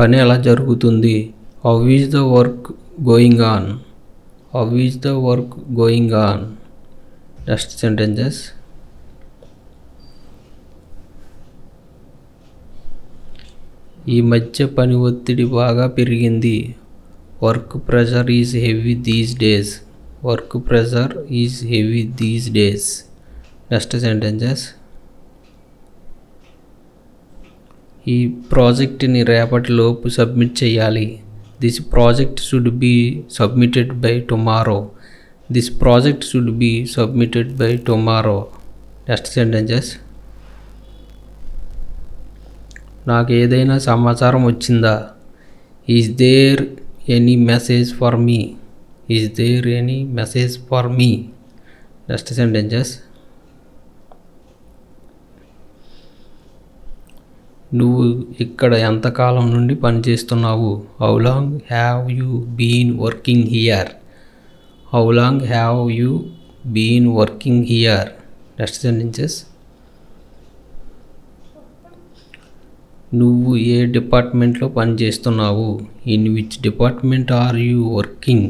పని ఎలా జరుగుతుంది? How is the work going on? How is the work going on? Next sentences. ఈ మధ్య పని ఒత్తిడి బాగా పెరిగింది. Work pressure is heavy these days. Work pressure is heavy these days. Next sentences. ఈ ప్రాజెక్ట్ని రేపటిలోపు సబ్మిట్ చేయాలి. This project should be submitted by tomorrow. This project should be submitted by tomorrow. Next sentences. నాకు ఏదైనా సమాచారం వచ్చిందా? Is there any message for me? Is there any message for me? Next sentences. నువ్వు ఇక్కడ ఎంతకాలం నుండి పనిచేస్తున్నావు? How long have you been working here? How long have you been working here? Next sentences. నువ్వు ఏ డిపార్ట్మెంట్లో పనిచేస్తున్నావు? In which department are you working?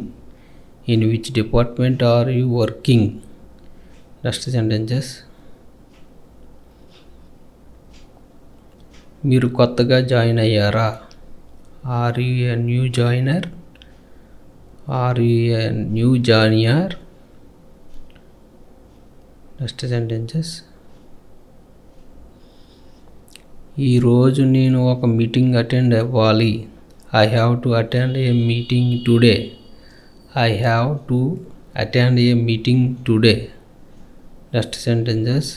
In which department are you working? Next sentences. మీరు కొత్తగా జాయిన్ అయ్యారా? Are you a new joiner? Are you a new joiner? Next sentences. ఈరోజు నేను ఒక మీటింగ్ అటెండ్ అవ్వాలి. I have to attend a meeting today. I have to attend a meeting today. Next sentences.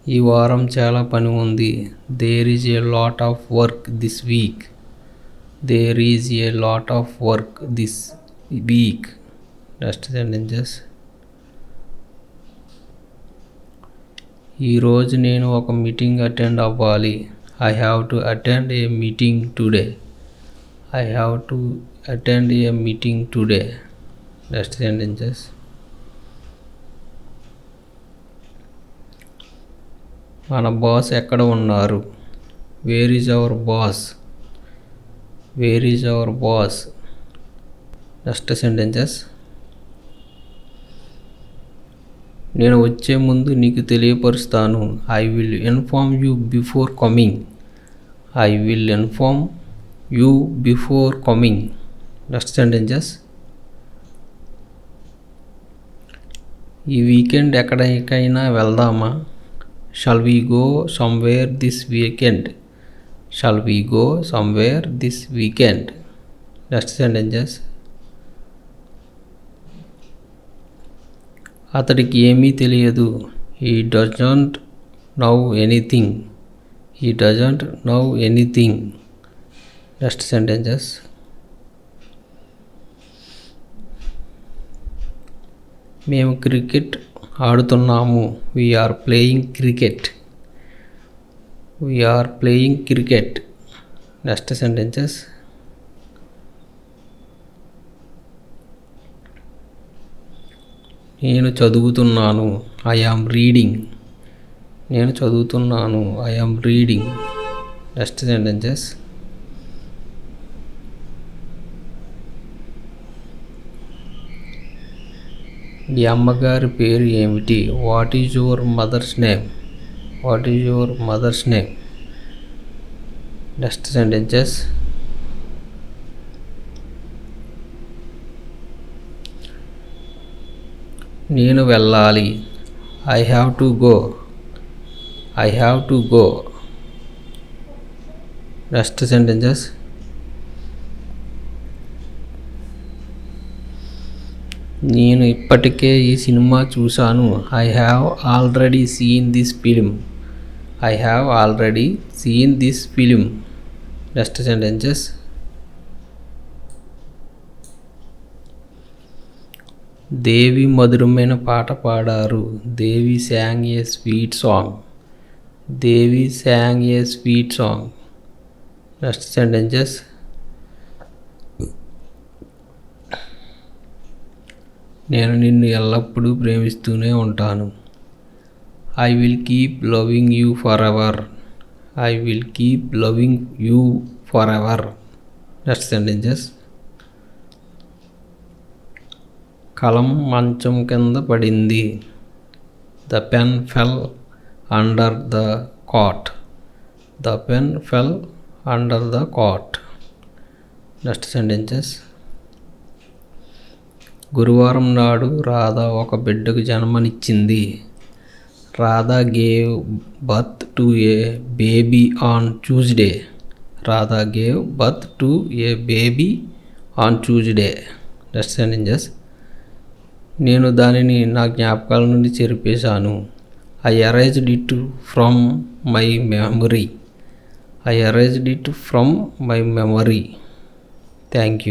ఈ వారం చాలా పని ఉంది. There is a lot of work this week. There is a lot of work this week. Next sentences. ఈరోజు నేను ఒక meeting attend అవ్వాలి. I have to attend a meeting today. I have to attend a meeting today. Next sentences. మన boss ఎక్కడ ఉన్నారు? Where is our boss? Where is our boss? Next sentences. నేను వచ్చే ముందు నీకు తెలియపరుస్తాను. I will inform you before coming. I will inform you before coming. Next sentences. ఈ weekend ఎక్కడికైనా వెళ్దామా? Shall we go somewhere this weekend? Shall we go somewhere this weekend? Next sentences. అతడికి ఏమీ తెలియదు. He doesn't know anything. He doesn't know anything. Next sentences. మేము cricket ఆడుతున్నాము. We are playing cricket. We are playing cricket. Next sentences. నేను చదువుతున్నాను. I am reading. నేను చదువుతున్నాను. I am reading. Next sentences. మీ అమ్మగారి పేరు ఏమిటి? What is your mother's name? What is your mother's name? Next sentences. నేను వెళ్ళాలి. I have to go. I have to go. Next sentences. నేను ఇప్పటికే ఈ సినిమా చూశాను. I have already seen this film. I have already seen this film. Next sentences. Devi మధురమైన పాట పాడారు. Devi sang a sweet song. Devi sang a sweet song. Next sentences. నేను నిన్ను ఎల్లప్పుడూ ప్రేమిస్తూనే ఉంటాను. I will keep loving you for ever. I will keep loving you forever. Next sentences. కలం మంచం కింద పడింది. The pen fell under the cot. The pen fell under the cot. Next sentences. గురువారం నాడు రాధ ఒక బిడ్డకు జన్మనిచ్చింది. Radha gave birth to a baby on Tuesday. Radha gave birth to a baby on Tuesday. Next sentences. నేను దానిని నా జ్ఞాపకాల నుండి చెరిపేశాను. I erased it from my memory. I erased it from my memory. Thank you.